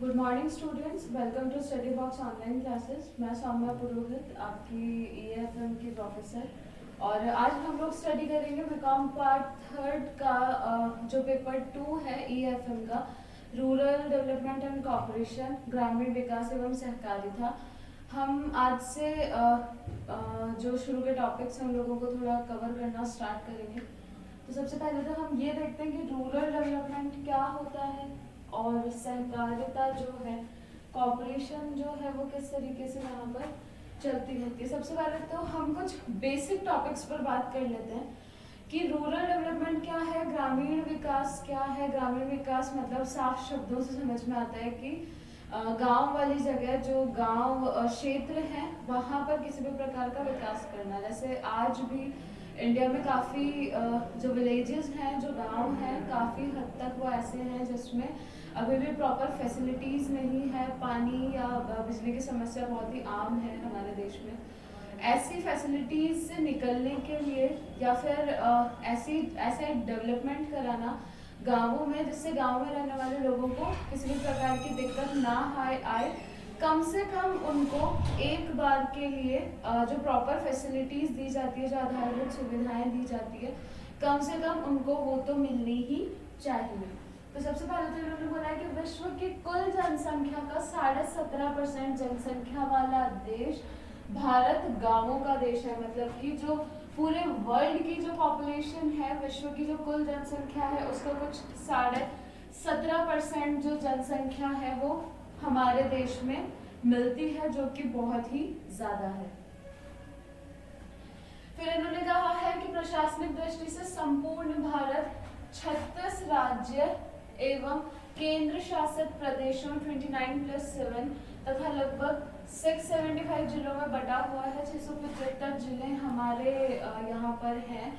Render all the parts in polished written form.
Good morning students, welcome to study box online classes. मैं सौम्या पुरोहित, आपकी EFM की professor. और आज हम लोग स्टडी करेंगे बीकॉम पार्ट थर्ड का जो पेपर 2 है ईएफएम का, रूरल डेवलपमेंट एंड कॉर्पोरेशन, ग्रामीण विकास एवं सहकारिता। हम आज से जो शुरू के टॉपिक्स हैं उन लोगों को थोड़ा कवर करना स्टार्ट करेंगे। तो सबसे पहले तो हम ये देखते हैं कि रूरल डेवलपमेंट क्या होता है और सहकारिता जो है, कॉर्पोरेशन जो है वो किस तरीके से यहाँ पर चलती रहती है। सबसे पहले तो हम कुछ बेसिक टॉपिक्स पर बात कर लेते हैं कि रूरल डेवलपमेंट क्या है, ग्रामीण विकास क्या है। ग्रामीण विकास मतलब साफ शब्दों से समझ में आता है कि गांव वाली जगह, जो गांव क्षेत्र है, वहाँ पर किसी भी प्रकार का विकास करना। जैसे आज भी इंडिया में काफ़ी जो विलेजेस हैं, जो गांव हैं, काफ़ी हद तक वो ऐसे हैं जिसमें अभी भी प्रॉपर फैसिलिटीज़ नहीं है। पानी या बिजली की समस्या बहुत ही आम है हमारे देश में। ऐसी फैसिलिटीज़ से निकलने के लिए या फिर ऐसे डेवलपमेंट कराना गांवों में, जिससे गांव में रहने वाले लोगों को किसी भी प्रकार की दिक्कत ना आए। कम से कम उनको एक बार के लिए जो प्रॉपर फैसिलिटीज़ दी जाती है, जो आधारभूत सुविधाएं दी जाती है, कम से कम उनको वो तो मिलनी ही चाहिए। तो सबसे पहले तो इन्होंने बोला है कि विश्व की कुल जनसंख्या का 17.5% जनसंख्या वाला देश भारत गांवों का देश है। मतलब कि जो पूरे वर्ल्ड की जो पॉपुलेशन है, विश्व की जो कुल जनसंख्या है, उसका कुछ 17.5% जो जनसंख्या है वो हमारे देश में मिलती है, जो कि बहुत ही ज्यादा है। फिर इन्होंने कहा है कि प्रशासनिक दृष्टि से संपूर्ण भारत 36 राज्य एवं केंद्र शासित प्रदेशों 29+7 तथा लगभग 675 जिलों में बटा हुआ है। 675 जिले हमारे यहाँ पर हैं।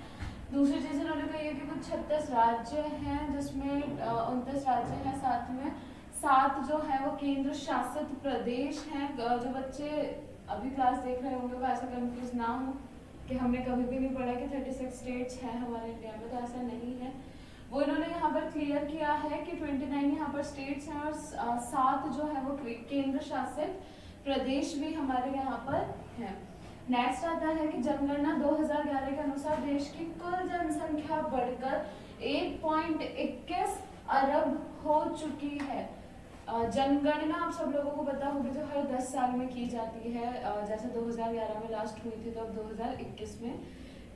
दूसरी चीज इन्होंने कही है कि कुछ 36 राज्य हैं, जिसमें 29 राज्य हैं, साथ में 7 जो है वो केंद्र शासित प्रदेश हैं। जो बच्चे अभी क्लास देख रहे होंगे वो ऐसा कंफ्यूज ना हो कि हमने कभी भी नहीं पढ़ा कि 36 स्टेट्स हैं हमारे इंडिया में, तो ऐसा नहीं है। वो इन्होंने यहाँ पर क्लियर किया है कि 29 यहाँ पर स्टेट्स हैं और 7 जो है वो केंद्र शासित प्रदेश भी हमारे यहाँ पर हैं। नेक्स्ट आता है कि जनगणना 2011 के अनुसार देश की कुल जनसंख्या बढ़कर 1.21 अरब हो चुकी है। जनगणना आप सब लोगों को पता होगी, जो हर 10 साल में की जाती है। जैसे 2011 में लास्ट हुई थी, तो अब 2021 में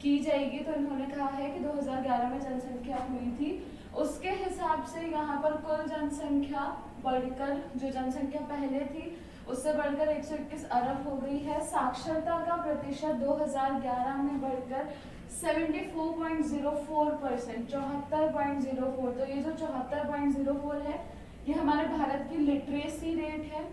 की जाएगी। तो इन्होंने कहा है कि 2011 में जनसंख्या हुई थी, उसके हिसाब से यहाँ पर कुल जनसंख्या बढ़कर, जो जनसंख्या पहले थी उससे बढ़कर 121 अरब हो गई है। साक्षरता का प्रतिशत 2011 में बढ़कर 74.04%, 74.04। तो ये जो 74.04 है, ये हमारे भारत की लिटरेसी रेट है,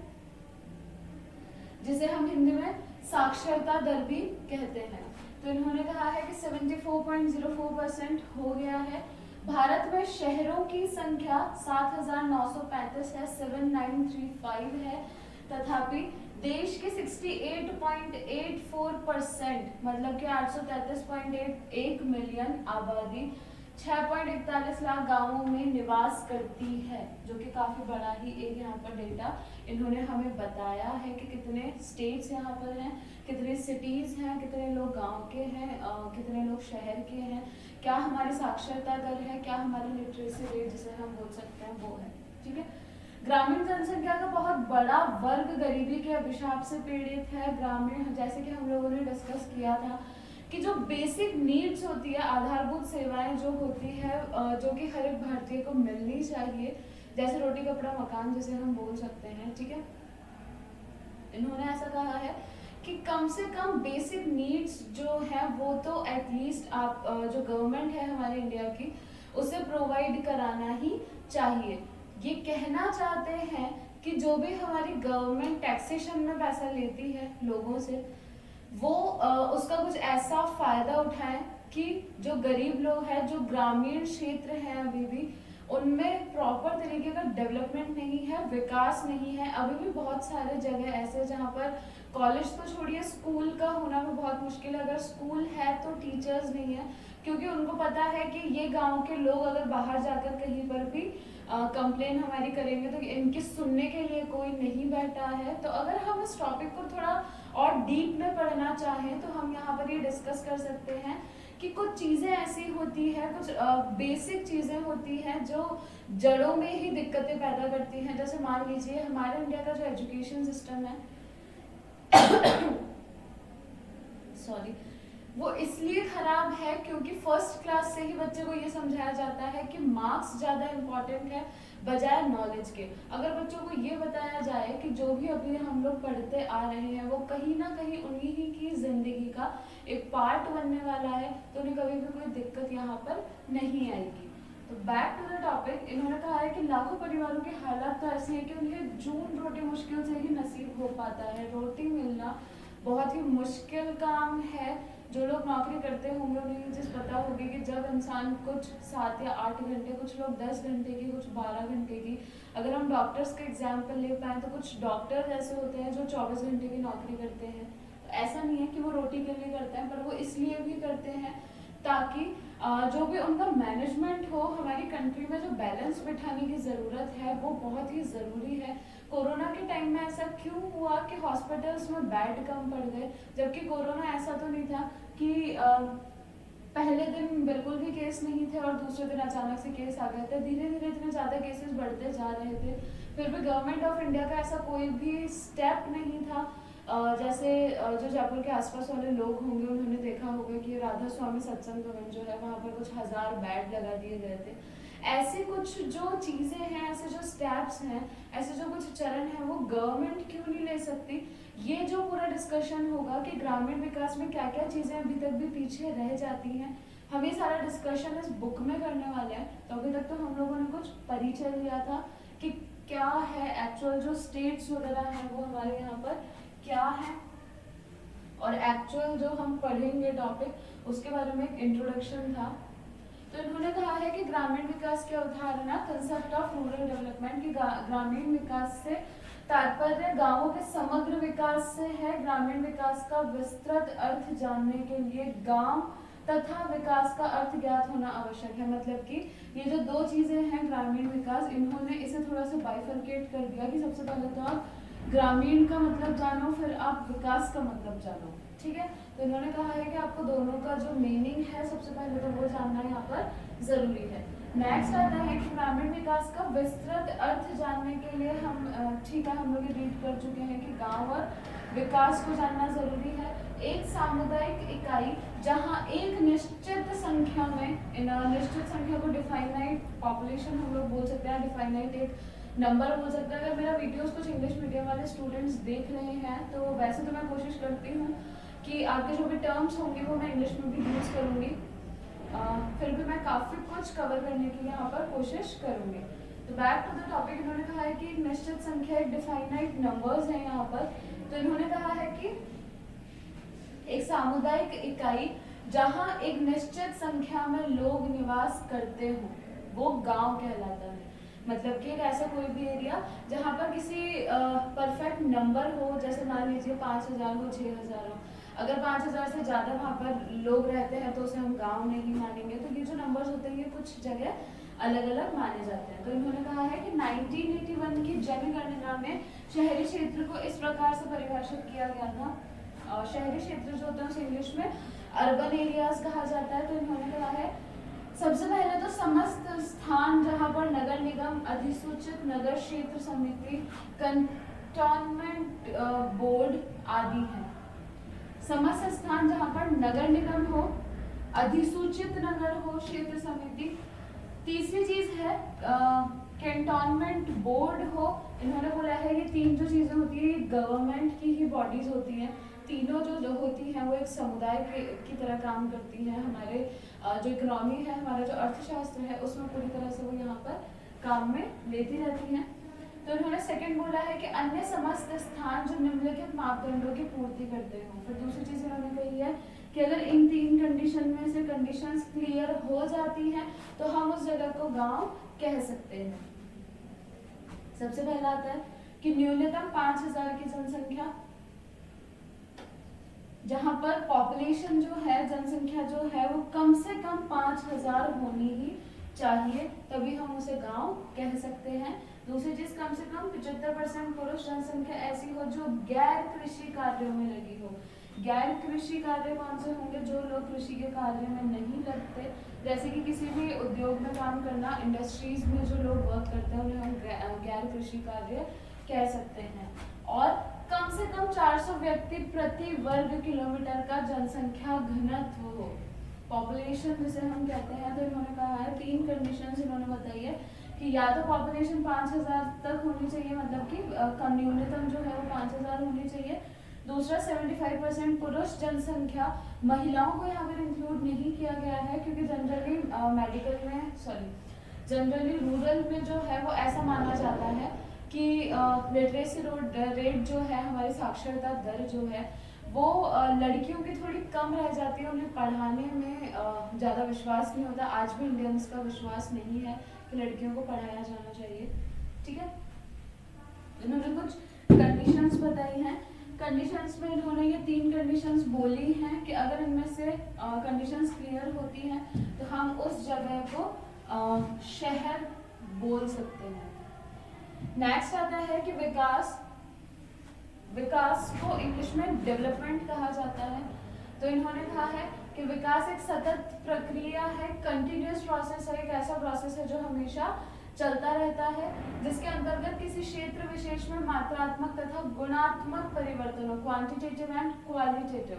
जिसे हम हिंदी में साक्षरता दर भी कहते हैं। तो इन्होंने कहा है कि 74.04% हो गया है। भारत में शहरों की संख्या 7,935 है, 7,935 है। तथापि देश के 68.84%, मतलब कि 833.81 मिलियन आबादी 6.41 लाख गांवों में निवास करती है, जो कि काफी बड़ा ही एक यहाँ पर डेटा इन्होंने हमें बताया है कि कितने स्टेट्स यहाँ पर हैं, कितने सिटीज हैं, कितने लोग गांव के हैं, कितने लोग शहर के हैं, क्या हमारी साक्षरता दर है, क्या हमारी लिटरेसी रेट जिसे हम बोल सकते हैं वो है। ठीक है। ग्रामीण जनसंख्या का बहुत बड़ा वर्ग गरीबी के अभिशाप से पीड़ित है। ग्रामीण, जैसे कि हम लोगों ने डिस्कस किया था कि जो बेसिक नीड्स होती है, आधारभूत सेवाएं जो होती है, जो कि हर एक भारतीय को मिलनी चाहिए, जैसे रोटी कपड़ा मकान जिसे हम बोल सकते हैं। ठीक है। इन्होंने ऐसा कहा है कि कम से कम बेसिक नीड्स जो है वो तो एटलीस्ट आप जो गवर्नमेंट है हमारे इंडिया की, उसे प्रोवाइड कराना ही चाहिए। ये कहना चाहते हैं कि जो भी हमारी गवर्नमेंट टैक्सेशन में पैसा लेती है लोगों से, वो उसका कुछ ऐसा फायदा उठाएं कि जो गरीब लोग हैं, जो ग्रामीण क्षेत्र हैं, अभी भी उनमें प्रॉपर तरीके का डेवलपमेंट नहीं है, विकास नहीं है। अभी भी बहुत सारे जगह ऐसे जहाँ पर कॉलेज तो छोड़िए, स्कूल का होना भी बहुत मुश्किल है। अगर स्कूल है तो टीचर्स नहीं है, क्योंकि उनको पता है कि ये गांव के लोग अगर बाहर जाकर कहीं पर भी कंप्लेन हमारी करेंगे तो इनके सुनने के लिए कोई नहीं बैठा है। तो अगर हम इस टॉपिक को थोड़ा और डीप में पढ़ना चाहें तो हम यहाँ पर ये डिस्कस कर सकते हैं कि कुछ चीज़ें ऐसी होती है, कुछ बेसिक चीज़ें होती हैं जो जड़ों में ही दिक्कतें पैदा करती हैं। जैसे मान लीजिए हमारे इंडिया का जो एजुकेशन सिस्टम है सॉरी, वो इसलिए खराब है क्योंकि फर्स्ट क्लास से ही बच्चे को ये समझाया जाता है कि मार्क्स ज़्यादा इम्पोर्टेंट है बजाय नॉलेज के। अगर बच्चों को ये बताया जाए कि जो भी अभी हम लोग पढ़ते आ रहे हैं वो कहीं ना कहीं उन्हीं ही की ज़िंदगी का एक पार्ट बनने वाला है, तो उन्हें कभी भी कोई दिक्कत यहाँ पर नहीं आएगी। तो बैक टू द टॉपिक, इन्होंने कहा है कि लाखों परिवारों के हालात तो ऐसे हैं कि उन्हें जून रोटी मुश्किल से ही नसीब हो पाता है। रोटी मिलना बहुत ही मुश्किल काम है। जो लोग नौकरी करते होंगे उन्हें ये चीज़ पता होगी कि जब इंसान कुछ 7 या 8 घंटे, कुछ लोग 10 घंटे की, कुछ 12 घंटे की, अगर हम डॉक्टर्स का एग्जाम्पल ले पाएँ तो कुछ डॉक्टर्स ऐसे होते हैं जो 24 घंटे की नौकरी करते हैं। तो ऐसा नहीं है कि वो रोटी के लिए करते हैं, पर वो इसलिए भी करते हैं ताकि जो भी उनका मैनेजमेंट हो। हमारी कंट्री में जो बैलेंस बिठाने की ज़रूरत है वो बहुत ही ज़रूरी है। कोरोना के टाइम में ऐसा क्यों हुआ कि हॉस्पिटल्स में बेड कम पड़ गए, जबकि कोरोना ऐसा तो नहीं था कि पहले दिन बिल्कुल भी केस नहीं थे और दूसरे दिन अचानक से केस आ गए थे। धीरे धीरे इतने ज़्यादा केसेस बढ़ते जा रहे थे, फिर भी गवर्नमेंट ऑफ इंडिया का ऐसा कोई भी स्टेप नहीं था। जैसे जो जयपुर के आसपास वाले लोग होंगे उन्होंने देखा होगा कि राधा स्वामी सत्संग भवन जो है वहाँ पर कुछ 1000 बेड लगा दिए गए थे। ऐसे कुछ जो चीज़ें हैं, ऐसे जो स्टेप्स हैं, ऐसे जो कुछ चरण हैं, वो गवर्नमेंट क्यों नहीं ले सकती। ये जो पूरा डिस्कशन होगा कि ग्रामीण विकास में क्या क्या चीज़ें अभी तक भी पीछे रह जाती हैं, हम ये सारा डिस्कशन इस बुक में करने वाले हैं। तो अभी तक तो हम लोगों ने कुछ परिचय लिया था कि क्या है एक्चुअल जो स्टेट्स वगैरह हैं वो हमारे यहाँ पर क्या है, और एक्चुअल जो हम पढ़ेंगे टॉपिक उसके बारे में एक इंट्रोडक्शन था। तो इन्होंने कहा है कि ग्रामीण विकास की अवधारणा, कंसेप्ट ऑफ रूरल डेवलपमेंट की ग्रामीण विकास से तात्पर्य गांवों के समग्र विकास से है। ग्रामीण विकास का विस्तृत अर्थ जानने के लिए गांव तथा विकास का अर्थ ज्ञात होना आवश्यक है। मतलब कि ये जो दो चीजें हैं ग्रामीण विकास, इन्होंने इसे थोड़ा सा बाइफरकेट कर दिया कि सबसे पहले तो आप ग्रामीण का मतलब जानो, फिर आप विकास का मतलब जानो। ठीक है, तो इन्होंने कहा है कि आपको दोनों का जो मीनिंग है सबसे पहले तो वो जानना यहाँ पर जरूरी है। नेक्स्ट आता है कि ग्रामीण विकास का विस्तृत अर्थ जानने के लिए हम ठीक है, हम लोग रीड कर चुके हैं कि गांव और विकास को जानना जरूरी है। एक सामुदायिक इकाई जहां एक निश्चित संख्या में, निश्चित संख्या को डिफाइनाइट पॉपुलेशन हम लोग बोल सकते हैं, डिफाइनाइट एक नंबर बोल सकते हैं। अगर मेरा वीडियोस कुछ इंग्लिश मीडियम वाले स्टूडेंट्स देख रहे हैं तो वैसे तो मैं कोशिश करती हूँ कि आपके जो भी टर्म्स होंगे वो मैं इंग्लिश में भी यूज़ करूँगी, फिर भी मैं काफ़ी कुछ कवर करने की यहाँ पर कोशिश करूँगी। तो बैक टू द टॉपिक, इन्होंने कहा है कि निश्चित संख्या एक डिफाइनाइट नंबर्स हैं यहाँ पर। तो इन्होंने कहा है कि एक सामुदायिक इकाई जहाँ एक निश्चित संख्या में लोग निवास करते हो वो गांव कहलाता है। मतलब कि एक ऐसा कोई भी एरिया जहाँ पर किसी परफेक्ट नंबर हो, जैसे मान लीजिए 5000 हो, 6000 हो। अगर 5000 से ज़्यादा वहाँ पर लोग रहते हैं तो उसे हम गांव नहीं मानेंगे। तो ये जो नंबर्स होते हैं ये कुछ जगह अलग अलग माने जाते हैं। तो इन्होंने कहा है कि 1981 की जनगणना में शहरी क्षेत्र को इस प्रकार से परिभाषित किया गया था। शहरी क्षेत्र जो होते हैं उसे इंग्लिश में अर्बन एरियाज कहा जाता है। तो इन्होंने कहा है सबसे पहले तो समस्त स्थान जहाँ पर नगर निगम, अधिसूचित नगर क्षेत्र समिति, कंटोनमेंट बोर्ड आदि हैं। समस्त स्थान जहाँ पर नगर निगम हो, अधिसूचित नगर हो, क्षेत्र समिति। तीसरी चीज है कैंटोनमेंट बोर्ड हो। इन्होंने बोला है ये तीन जो चीजें होती है गवर्नमेंट की ही बॉडीज होती हैं। तीनों जो होती हैं वो एक समुदाय की तरह काम करती हैं। हमारे जो इकोनॉमी है, हमारा जो अर्थशास्त्र है उसमें पूरी तरह से वो यहाँ पर काम में लेती रहती हैं। तो इन्होंने सेकंड बोला है कि अन्य समस्त स्थान जो निम्नलिखित मापदंडों की पूर्ति करते हों। फिर दूसरी चीज इन्होंने कही है कि अगर इन तीन कंडीशन में से कंडीशंस क्लियर हो जाती हैं तो हम उस जगह को गांव कह सकते हैं। सबसे पहला आता है कि न्यूनतम 5000 की जनसंख्या, जहां पर पॉपुलेशन जो है, जनसंख्या जो है वो कम से कम 5000 होनी ही चाहिए, तभी हम उसे गांव कह सकते हैं। दूसरी चीज, कम से कम 75% पुरुष जनसंख्या ऐसी हो जो गैर कृषि कार्यों में लगी हो। गैर कृषि कार्य कौन से होंगे? जो लोग कृषि के कार्य में नहीं लगते, जैसे कि किसी भी उद्योग में काम करना, इंडस्ट्रीज में जो लोग वर्क करते हैं उन्हें हम गैर कृषि कार्य कह सकते हैं। और कम से कम 400 व्यक्ति प्रति वर्ग किलोमीटर का जनसंख्या घनत्व हो, पॉपुलेशन जिसे हम कहते हैं। तो इन्होंने कहा है 3 कंडीशंस इन्होंने बताई है कि या तो पॉपुलेशन 5000 तक होनी चाहिए, मतलब कि न्यूनतम जो है वो 5000 होनी चाहिए। दूसरा, 75% पुरुष जनसंख्या, महिलाओं को यहाँ पर इंक्लूड नहीं किया गया है क्योंकि जनरली रूरल में जो है वो ऐसा माना जाता है कि लिटरेसी रेट जो है, हमारी साक्षरता दर जो है वो लड़कियों की थोड़ी कम रह जाती है, उन्हें पढ़ाने में ज़्यादा विश्वास नहीं होता। आज भी इंडियंस का विश्वास नहीं है कि लड़कियों को पढ़ाया जाना चाहिए। ठीक है, इन्होंने कुछ कंडीशंस बताई हैं। कंडीशंस में इन्होंने ये 3 कंडीशंस बोली हैं कि अगर इनमें से कंडीशंस क्लियर होती हैं तो हम उस जगह को शहर बोल सकते हैं। नेक्स्ट आता है कि विकास को इंग्लिश में डेवलपमेंट कहा जाता है। तो इन्होंने कहा है कि विकास एक सतत प्रक्रिया है, कंटिन्यूअस प्रोसेस है, एक ऐसा प्रोसेस है जो हमेशा चलता रहता है, जिसके अंतर्गत किसी क्षेत्र विशेष में मात्रात्मक तथा गुणात्मक परिवर्तनों, क्वांटिटेटिव एंड क्वालिटेटिव।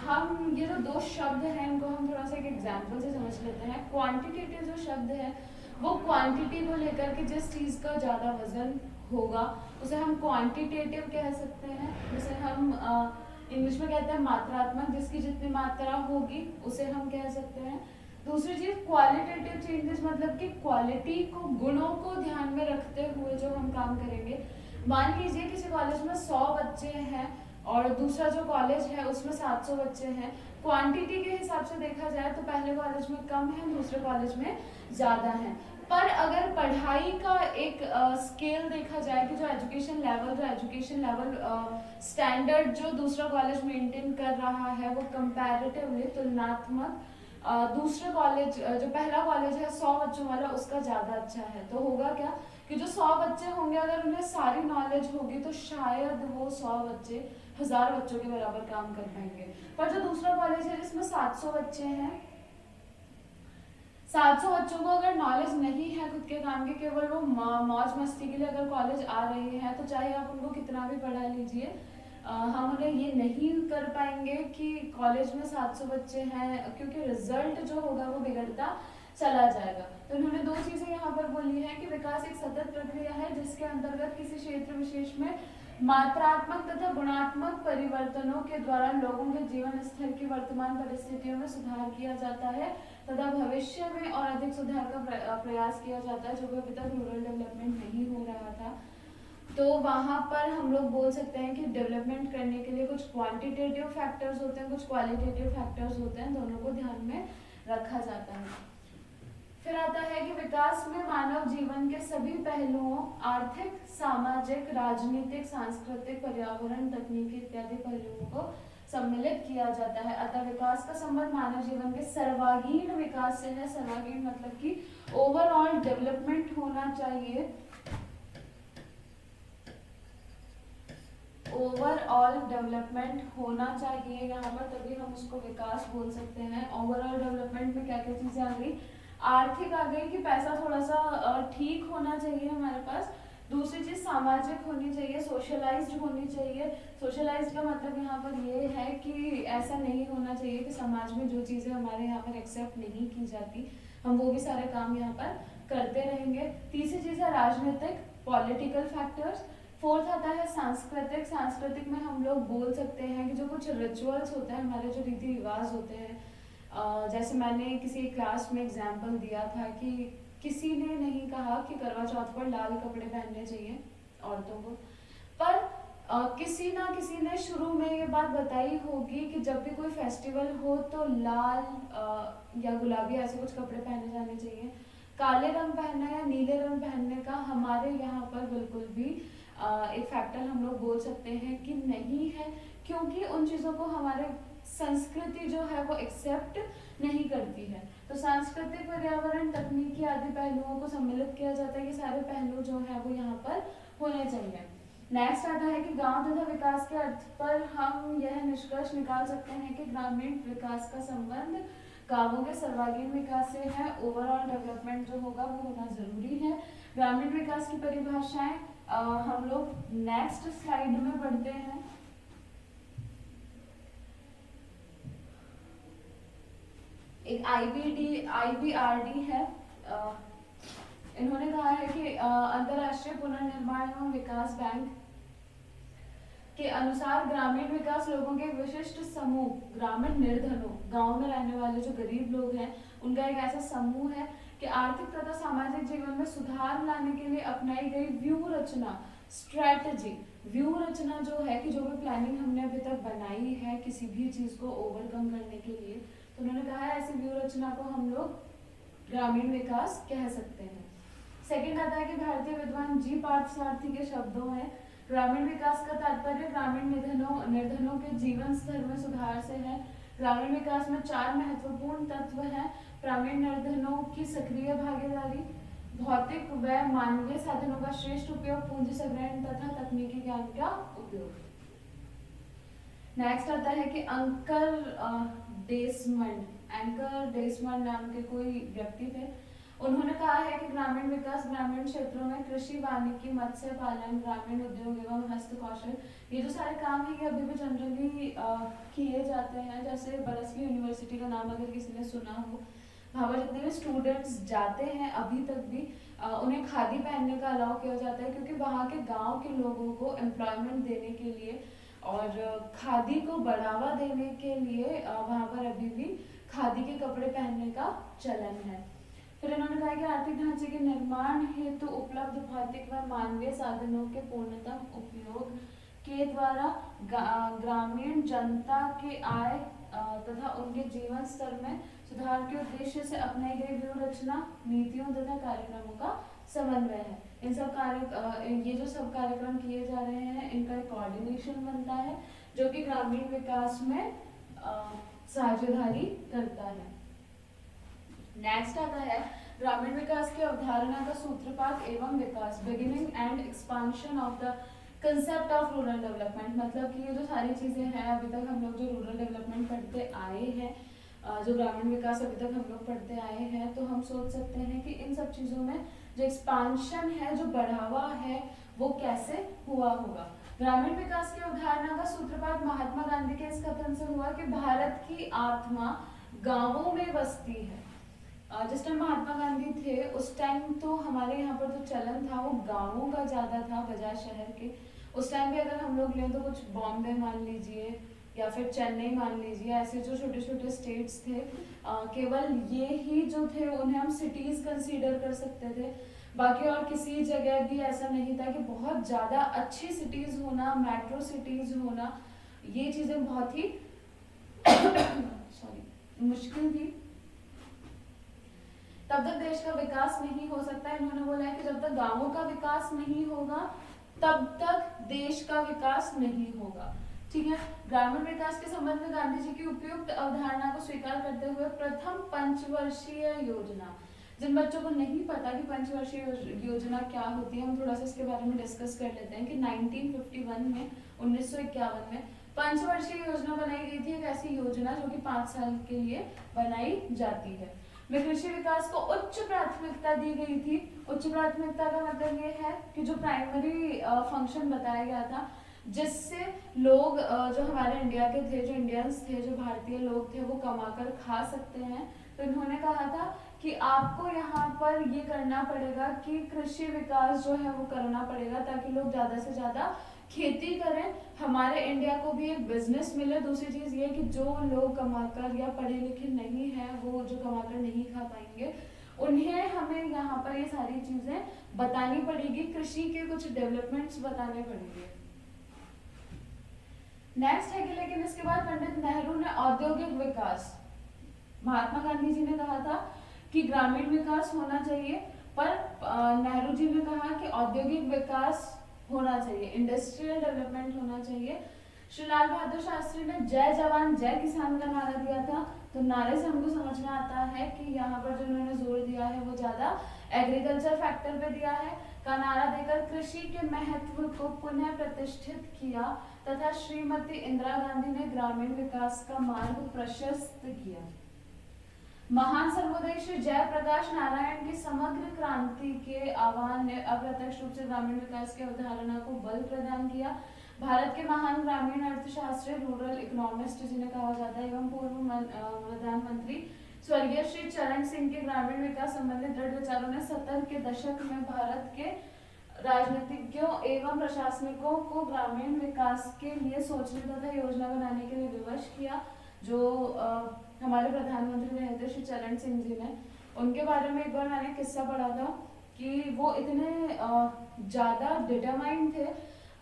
हम ये जो 2 शब्द हैं इनको हम थोड़ा सा एक एग्जाम्पल से समझ लेते हैं। क्वांटिटेटिव जो शब्द है वो क्वांटिटी को लेकर के जिस चीज़ का ज़्यादा वजन होगा उसे हम क्वांटिटेटिव कह सकते हैं। जैसे हम इंग्लिश में कहते हैं मात्रात्मक, जिसकी जितनी मात्रा होगी उसे हम कह सकते हैं। दूसरी चीज क्वालिटेटिव चेंजेस, मतलब कि क्वालिटी को, गुणों को ध्यान में रखते हुए जो हम काम करेंगे। मान लीजिए किसी कॉलेज में 100 बच्चे हैं और दूसरा जो कॉलेज है उसमें 700 बच्चे हैं। क्वांटिटी के हिसाब से देखा जाए तो पहले कॉलेज में कम है, दूसरे कॉलेज में ज़्यादा है। पर अगर पढ़ाई का एक स्केल देखा जाए कि जो एजुकेशन लेवल स्टैंडर्ड जो दूसरा कॉलेज मेंटेन कर रहा है वो कंपैरेटिवली, तुलनात्मक, दूसरे कॉलेज जो पहला कॉलेज है 100 बच्चों वाला उसका ज़्यादा अच्छा है। तो होगा क्या कि जो 100 बच्चे होंगे अगर उन्हें सारी नॉलेज होगी तो शायद वो 100 बच्चे 1000 बच्चों के बराबर काम कर पाएंगे। पर जो दूसरा कॉलेज है जिसमें 700 बच्चे हैं, 700 बच्चों को अगर नॉलेज नहीं है खुद के काम की, केवल वो मौज मस्ती के लिए अगर कॉलेज आ रहे हैं तो चाहे आप उनको कितना भी पढ़ा लीजिए, हम उन्हें ये नहीं कर पाएंगे कि कॉलेज में 700 बच्चे हैं, क्योंकि रिजल्ट जो होगा वो बिगड़ता चला जाएगा। तो इन्होंने 2 चीजें यहाँ पर बोली है कि विकास एक सतत प्रक्रिया है जिसके अंतर्गत किसी क्षेत्र विशेष में मात्रात्मक तथा गुणात्मक परिवर्तनों के द्वारा लोगों के जीवन स्तर की वर्तमान परिस्थितियों में सुधार किया जाता है तथा भविष्य में और अधिक सुधार का प्रयास किया जाता है, जो कि अभी तक रूरल डेवलपमेंट नहीं हो रहा था। तो वहाँ पर हम लोग बोल सकते हैं कि डेवलपमेंट करने के लिए कुछ क्वांटिटेटिव फैक्टर्स होते हैं, कुछ क्वालिटेटिव फैक्टर्स होते हैं, दोनों को ध्यान में रखा जाता है। फिर आता है कि विकास में मानव जीवन के सभी पहलुओं, आर्थिक, सामाजिक, राजनीतिक, सांस्कृतिक, पर्यावरण, तकनीकी इत्यादि पहलुओं को सम्मिलित किया जाता है। अतः विकास का संबंध मानव जीवन के सर्वांगीण विकास से है। सर्वांगीण मतलब कि ओवरऑल डेवलपमेंट होना चाहिए, ओवरऑल डेवलपमेंट होना चाहिए यहाँ पर, तभी हम उसको विकास बोल सकते हैं। ओवरऑल डेवलपमेंट में क्या क्या चीजें आ गई? आर्थिक आ गई कि पैसा थोड़ा सा ठीक होना चाहिए हमारे पास। दूसरी चीज सामाजिक होनी चाहिए, सोशलाइज्ड होनी चाहिए। सोशलाइज्ड का मतलब यहाँ पर ये है कि ऐसा नहीं होना चाहिए कि समाज में जो चीजें हमारे यहाँ पर एक्सेप्ट नहीं की जाती हम वो भी सारे काम यहाँ पर करते रहेंगे। तीसरी चीज है राजनीतिक, पॉलिटिकल फैक्टर्स। फोर्थ आता है सांस्कृतिक। सांस्कृतिक में हम लोग बोल सकते हैं कि जो कुछ रिचुअल्स होते हैं, हमारे जो रीति रिवाज होते हैं, जैसे मैंने किसी क्लास में एग्जाम्पल दिया था कि किसी ने नहीं कहा कि करवा चौथ पर लाल कपड़े पहनने चाहिए औरतों को, पर किसी ना किसी ने शुरू में ये बात बताई होगी कि जब भी कोई फेस्टिवल हो तो लाल या गुलाबी ऐसे कुछ कपड़े पहने जाने चाहिए। काले रंग पहनना या नीले रंग पहनने का हमारे यहाँ पर बिल्कुल भी एक फैक्टर हम लोग बोल सकते हैं कि नहीं है, क्योंकि उन चीज़ों को हमारे संस्कृति जो है वो एक्सेप्ट नहीं करती है। तो सांस्कृतिक, पर्यावरण, तकनीकी आदि पहलुओं को सम्मिलित किया जाता है। ये सारे पहलू जो है वो यहाँ पर होने चाहिए। नेक्स्ट आता है कि गांव तथा विकास के अर्थ पर हम यह निष्कर्ष निकाल सकते हैं कि ग्रामीण विकास का संबंध गांवों के सर्वांगीण विकास से है। ओवरऑल डेवलपमेंट जो होगा वो होना जरूरी है। ग्रामीण विकास की परिभाषाएं हम लोग नेक्स्ट स्लाइड में पढ़ते हैं। एक IBRD है, इन्होंने कहा है कि अंतरराष्ट्रीय पुनर्निर्माण एवं विकास बैंक के अनुसार ग्रामीण विकास लोगों के विशिष्ट समूह, ग्रामीण निर्धनों, गांव में रहने वाले जो गरीब लोग हैं उनका एक ऐसा समूह है कि आर्थिक तथा सामाजिक जीवन में सुधार लाने के लिए अपनाई गई व्यूह रचना, स्ट्रेटजी, व्यूह रचना जो है कि जो भी प्लानिंग हमने अभी तक बनाई है किसी भी चीज को ओवरकम करने के लिए, तो उन्होंने कहा है ऐसी व्यूह रचना को हम लोग ग्रामीण विकास कह सकते हैं। सेकंड आता है कि भारतीय विद्वान जी पार्थसारथी के शब्दों में ग्रामीण विकास का तात्पर्य ग्रामीण निर्धनों के जीवन स्तर में सुधार से है। ग्रामीण विकास में 4 महत्वपूर्ण तत्व हैं। ग्रामीण निर्धनों की सक्रिय भागीदारी, भौतिक व मानवीय साधनों का श्रेष्ठ उपयोग, पूंजी संग्रहण तथा तकनीकी ज्ञान का उपयोग। नेक्स्ट आता है कि एंकर डेसमंड नाम के कोई व्यक्ति थे। उन्होंने कहा है कि ग्रामीण विकास ग्रामीण क्षेत्रों में कृषि, वानिकी, मत्स्य पालन, ग्रामीण उद्योग एवं हस्तकौशल, ये जो सारे काम है ये अभी भी जनरली किए जाते हैं। जैसे बरसली यूनिवर्सिटी का नाम अगर किसी ने सुना हो, वहाँ पर जितने भी स्टूडेंट्स जाते हैं अभी तक भी उन्हें खादी पहनने का अलाउ किया जाता है, क्योंकि वहाँ के गाँव के लोगों को एम्प्लॉयमेंट देने के लिए और खादी को बढ़ावा देने के लिए वहाँ पर अभी भी खादी के कपड़े पहनने का चलन है। फिर इन्होंने कहा कि आर्थिक ढांचे के निर्माण हेतु उपलब्ध भौतिक व मानवीय साधनों के पूर्णतम उपयोग के द्वारा ग्रामीण जनता के आय तथा उनके जीवन स्तर में सुधार के उद्देश्य से अपनाई गई व्यूह रचना, नीतियों तथा कार्यक्रमों का समन्वय है। इन सब ये जो सब कार्यक्रम किए जा रहे हैं इनका एक कोऑर्डिनेशन बनता है जो कि ग्रामीण विकास में साझेदारी करता है। नेक्स्ट आता है ग्रामीण विकास की अवधारणा का सूत्रपात एवं विकास, beginning and expansion of the concept of rural development. मतलब कि ये जो सारी चीजें हैं अभी तक हम लोग जो रूरल डेवलपमेंट पढ़ते आए हैं, जो ग्रामीण विकास अभी तक हम लोग पढ़ते आए हैं, तो हम सोच सकते हैं कि इन सब चीजों में जो एक्सपांशन है, जो बढ़ावा है, वो कैसे हुआ होगा। ग्रामीण विकास की अवधारणा का सूत्रपात महात्मा गांधी के इस कथन से हुआ कि भारत की आत्मा गांवों में बसती है। जिस टाइम महात्मा गांधी थे उस टाइम तो हमारे यहाँ पर जो चलन था वो गांवों का ज्यादा था बजाय शहर के। उस टाइम भी अगर हम लोग लें तो कुछ बॉम्बे मान लीजिए या फिर चेन्नई मान लीजिए, ऐसे जो छोटे छोटे स्टेट्स थे, केवल ये ही जो थे उन्हें हम सिटीज कंसीडर कर सकते थे। बाकी और किसी जगह भी ऐसा नहीं था कि बहुत ज्यादा अच्छी सिटीज होना, मेट्रो सिटीज होना, ये चीजें बहुत ही मुश्किल थी। तब तक देश का विकास नहीं हो सकता। इन्होंने बोला है कि जब तक गांवों का विकास नहीं होगा तब तक देश का विकास नहीं होगा। ठीक है। ग्रामीण विकास के संबंध में गांधी जी की उपयुक्त अवधारणा को स्वीकार करते हुए प्रथम पंचवर्षीय योजना, जिन बच्चों को नहीं पता कि पंचवर्षीय योजना क्या होती है, हम थोड़ा सा इसके बारे में डिस्कस कर लेते हैं कि 1951 में 1951 में पंचवर्षीय योजना बनाई गई थी। एक ऐसी योजना जो कि 5 साल के लिए बनाई जाती है। में कृषि विकास को उच्च प्राथमिकता दी गई थी। उच्च प्राथमिकता का मतलब ये है कि जो प्राइमरी फंक्शन बताया गया था, जिससे लोग जो हमारे इंडिया के थे, जो इंडियंस थे, जो भारतीय लोग थे, वो कमाकर खा सकते हैं। तो इन्होंने कहा था कि आपको यहाँ पर ये करना पड़ेगा कि कृषि विकास जो है वो करना पड़ेगा ताकि लोग ज्यादा से ज्यादा खेती करें, हमारे इंडिया को भी एक बिजनेस मिले। दूसरी चीज ये कि जो लोग कमाकर या पढ़े लिखे नहीं है, वो जो कमाकर नहीं खा पाएंगे, उन्हें हमें यहाँ पर ये सारी चीजें बतानी पड़ेगी, कृषि के कुछ डेवलपमेंट्स बताने पड़ेंगे। नेक्स्ट है कि लेकिन इसके बाद पंडित नेहरू ने औद्योगिक विकास, महात्मा गांधी जी ने कहा था कि ग्रामीण विकास होना चाहिए, पर नेहरू जी ने कहा कि औद्योगिक विकास होना चाहिए, इंडस्ट्रियल डेवलपमेंट होना चाहिए, श्री लाल बहादुर शास्त्री ने जय जवान जय किसान का नारा दिया था। तो नारे से हमको समझ में आता है कि यहाँ पर जो उन्होंने जोर दिया है वो ज्यादा एग्रीकल्चर फैक्टर पे दिया है। का नारा देकर कृषि के महत्व को पुनः प्रतिष्ठित किया तथा श्रीमती इंदिरा गांधी ने ग्रामीण विकास का मार्ग प्रशस्त किया। महान सर्वोदय श्री जयप्रकाश नारायण की समग्र क्रांति के आह्वान ने अप्रत्यक्ष रूप से ग्रामीण विकास की अवधारणा को बल प्रदान किया। भारत के महान ग्रामीण अर्थशास्त्री रूरल इकोनॉमिस्ट जिन्हें कहा जाता है एवं पूर्व प्रधानमंत्री स्वर्गीय श्री चरण सिंह के ग्रामीण विकास संबंधी दृढ़ विचारों ने 70 के दशक में भारत के राजनीतिज्ञों एवं प्रशासनिकों को ग्रामीण विकास के लिए सोचने तथा योजना बनाने के लिए विवश किया। जो हमारे प्रधानमंत्री रहे थे श्री चरण सिंह जी ने, उनके बारे में एक बार मैंने किस्सा पढ़ा था कि वो इतने ज़्यादा डिटरमाइंड थे।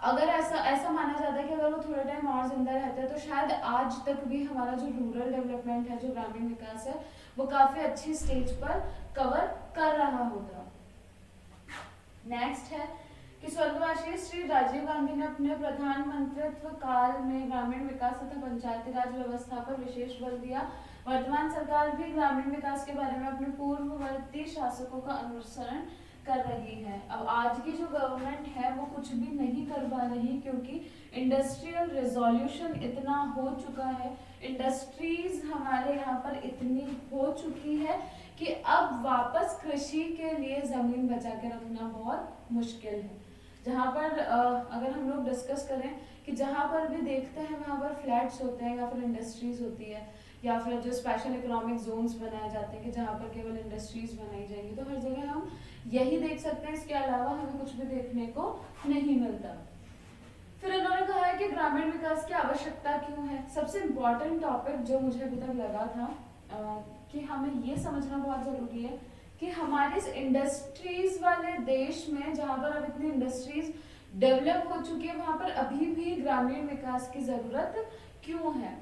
अगर ऐसा माना जाता है कि अगर वो थोड़ा टाइम और जिंदा रहते तो शायद आज तक भी हमारा जो रूरल डेवलपमेंट है, जो ग्रामीण विकास है, वो काफ़ी अच्छी स्टेज पर कवर कर रहा होता। नेक्स्ट है कि स्वर्गवासी श्री राजीव गांधी ने अपने प्रधानमंत्रित्व काल में ग्रामीण विकास तथा पंचायती राज व्यवस्था पर विशेष बल दिया। वर्तमान सरकार भी ग्रामीण विकास के बारे में अपने पूर्ववर्ती शासकों का अनुसरण कर रही है। अब आज की जो गवर्नमेंट है वो कुछ भी नहीं कर पा रही क्योंकि इंडस्ट्रियल रिजोल्यूशन इतना हो चुका है, इंडस्ट्रीज हमारे यहाँ पर इतनी हो चुकी है कि अब वापस कृषि के लिए जमीन बचा के रखना बहुत मुश्किल है। जहाँ पर अगर हम लोग डिस्कस करें कि जहाँ पर भी देखते हैं वहाँ पर फ्लैट्स होते हैं या फिर इंडस्ट्रीज होती है या फिर जो स्पेशल इकोनॉमिक जोन्स बनाए जाते हैं कि जहाँ पर केवल इंडस्ट्रीज बनाई जाएंगी, तो हर जगह हम यही देख सकते हैं, इसके अलावा हमें कुछ भी देखने को नहीं मिलता। फिर इन्होंने कहा है कि ग्रामीण विकास की आवश्यकता क्यों है। सबसे इम्पोर्टेंट टॉपिक जो मुझे अभी तक लगा था कि हमें ये समझना बहुत जरूरी है कि हमारे इस इंडस्ट्रीज वाले देश में जहाँ पर अब इतनी इंडस्ट्रीज डेवलप हो चुकी है वहाँ पर अभी भी ग्रामीण विकास की जरूरत क्यों है।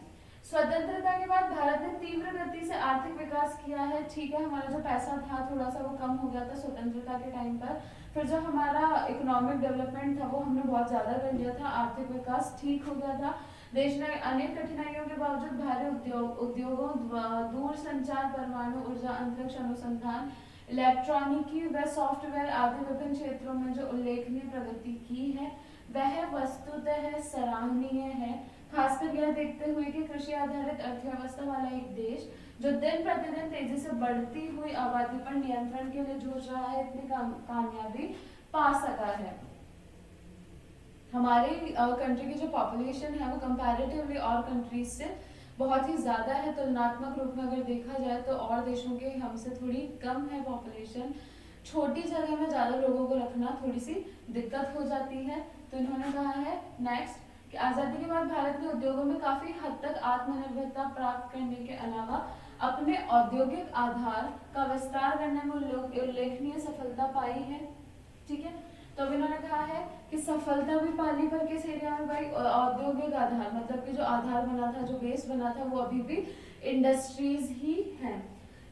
स्वतंत्रता के बाद भारत ने तीव्र गति से आर्थिक विकास किया है। ठीक है, हमारा जो पैसा था थोड़ा सा वो कम हो गया था स्वतंत्रता के टाइम पर, फिर जो हमारा इकोनॉमिक डेवलपमेंट था वो हमने बहुत ज्यादा कर लिया था, आर्थिक विकास ठीक हो गया था। देश ने अनेक कठिनाइयों के बावजूद भारी उद्योगों, दूर संचार, परमाणु ऊर्जा, अंतरिक्ष अनुसंधान, इलेक्ट्रॉनिकी व सॉफ्टवेयर आदि विभिन्न क्षेत्रों में जो उल्लेखनीय प्रगति की है वह वस्तुतः सराहनीय है। खासकर यह देखते हुए कि कृषि आधारित अर्थव्यवस्था वाला एक देश जो दिन प्रतिदिन तेजी से बढ़ती हुई आबादी पर नियंत्रण के लिए जूझ रहा है, इतनी कामयाबी पा सका है। हमारी कंट्री की जो पॉपुलेशन है वो कंपैरेटिवली और कंट्रीज से बहुत ही ज़्यादा है। तुलनात्मक रूप में अगर देखा जाए तो और देशों के हमसे थोड़ी कम है पॉपुलेशन। छोटी जगह में ज़्यादा लोगों को रखना थोड़ी सी दिक्कत हो जाती है। तो इन्होंने कहा है नेक्स्ट कि आज़ादी के बाद भारत ने उद्योगों में काफ़ी हद तक आत्मनिर्भरता प्राप्त करने के अलावा अपने औद्योगिक आधार का विस्तार करने में उल्लेखनीय सफलता पाई है। ठीक है, तो अब इन्होंने कहा है कि सफलता भी पाली पर किस एरिया में भाई, औद्योगिक आधार, मतलब कि जो आधार बना था, जो बेस बना था, वो अभी भी इंडस्ट्रीज ही हैं।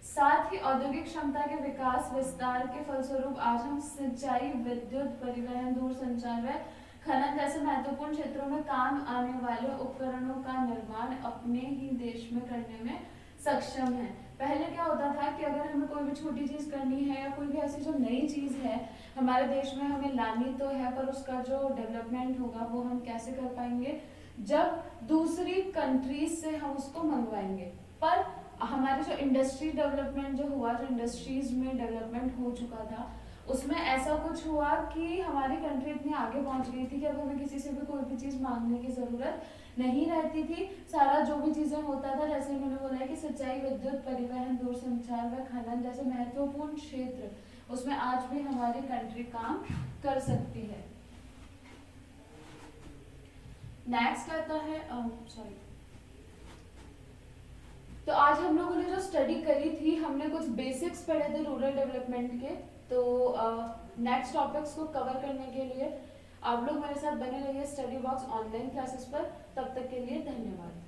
साथ ही औद्योगिक क्षमता के विकास विस्तार के फलस्वरूप आज हम सिंचाई, विद्युत, परिवहन, दूरसंचार व खनन जैसे महत्वपूर्ण क्षेत्रों में काम आने वाले उपकरणों का निर्माण अपने ही देश में करने में सक्षम है। पहले क्या होता था कि अगर हमें कोई भी छोटी चीज करनी है या कोई भी ऐसी जो नई चीज है हमारे देश में हमें लानी तो है, पर उसका जो डेवलपमेंट होगा वो हम कैसे कर पाएंगे, जब दूसरी कंट्रीज से हम उसको मंगवाएंगे। पर हमारे जो इंडस्ट्री डेवलपमेंट जो हुआ, जो इंडस्ट्रीज में डेवलपमेंट हो चुका था, उसमें ऐसा कुछ हुआ कि हमारी कंट्री इतनी आगे पहुंच गई थी कि अब हमें किसी से भी कोई भी चीज़ मांगने की ज़रूरत नहीं रहती थी। सारा जो भी चीज़ें होता था, जैसे मैंने बोला है कि सिंचाई, विद्युत, परिवहन, दूरसंचार व खनन जैसे महत्वपूर्ण क्षेत्र, उसमें आज भी हमारी कंट्री काम कर सकती है। नेक्स्ट आता है सॉरी, तो आज हम लोगों ने जो स्टडी करी थी, हमने कुछ बेसिक्स पढ़े थे रूरल डेवलपमेंट के। तो नेक्स्ट टॉपिक्स को कवर करने के लिए आप लोग मेरे साथ बने रहिए स्टडी बॉक्स ऑनलाइन क्लासेस पर। तब तक के लिए धन्यवाद।